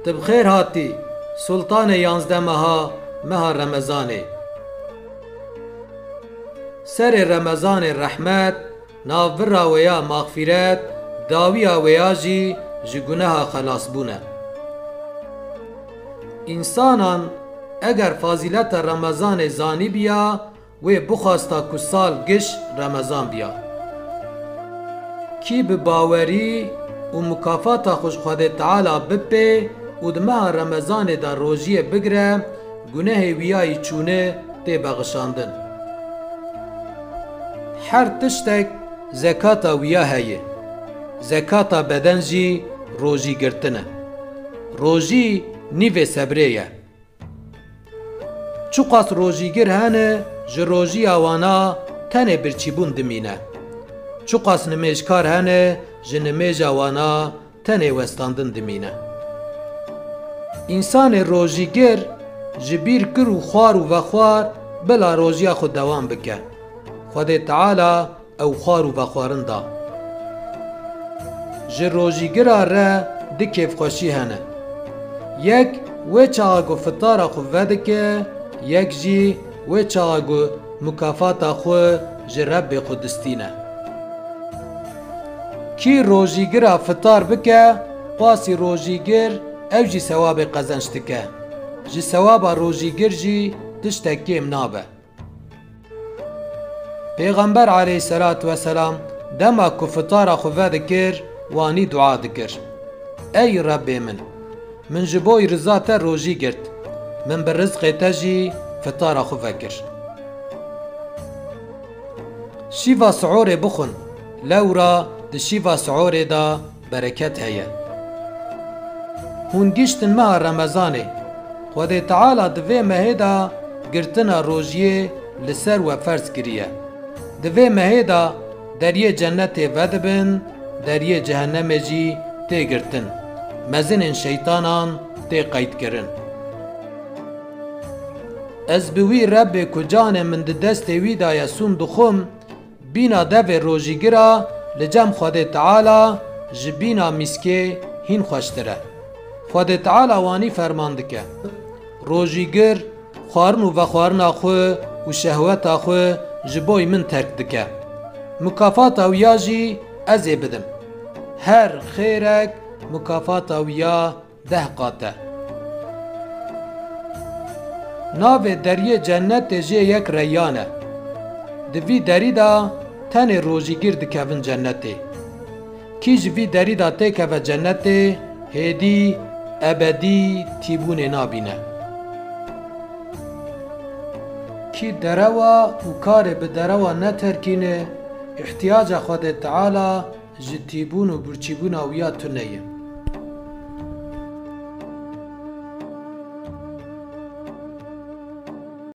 تبخیر هاتی سلطان 11 مها رمضانه سر رمضان رحمت ناور ویا مغفرت داویا ویا جی جگنها خلاص بونه. انسانان اگر فضیلت رمضان زانی بیا و بخواستا کسال گش رمضان بیا کی به باوری و مکافات خوش خود تعالی بپی و دمه رمضان در روژی بگره گناه ویای چونه تی بغشاندن. هر تشتک زکات ویا هیه. زکات بدن جی روژی گرتنه. روژی نیو سبریه. چوقاس روژی گر هنه جروژی آوانا تنه برچیبون دمینه. چوقاس نمیشکار هنه جنمیج آوانا تنه وستاندن دمینه. انسان روژی گر جبیر کر و خوار و وخوار بلا روژی خود دوام بکه. خود تعالی او خوار و وخوارن دا. جروژی گر ره دکیف خوشی هنه. یک و چاگو فطار خو ودکه یک جی و چاگو مکافات خو جرب خودستینه. کی روژیگر فطار بکه قاسی روژیگر او جی ثواب قزنشتکه. جی ثواب روژیگر جی تشتکی منابه. پیغمبر علیه السلام دما کو فطار خو ودکر وانی دعا دکر. ای رب من جبوی رضا تا روژی گرد. من بر رزق تجی فطار خو فکر. شیوا سعور بخون لورا د شیوا سعور دا برکت هیه. هون گشتن ماه رمضانه خود تعالی دوی مهه دا گرتنا روژیه لسر و فرض کریه. دوی مهه دا دریه جنت ودبن دریه جهنم جی تی گرتن. مزن شیطانان تی قید کرن. از بوی رب کجان من دست وی دا یسون دخم بینا دو روژیگرا لجم خود تعالی جبینا مسکه هین خوشتره. خود تعالی وانی فرماندکه روژیگر خوارن و خوارن خو و شهوت خو جبوی من ترک دکه. مکافات اویاجی ازی بدم. هر خیرک مکافات اویا 10 قاته. ناو دریه جنت جه یک ریانه. دوی دری دا تن روژیگر دکوین جنته. کی جوی دری دا تکوه جنته هدی ابدی تیبون نابینه. کی دروا و کار به دروا نترکینه احتیاج خود تعالی جتیبون و برچیبون اویا تنیه.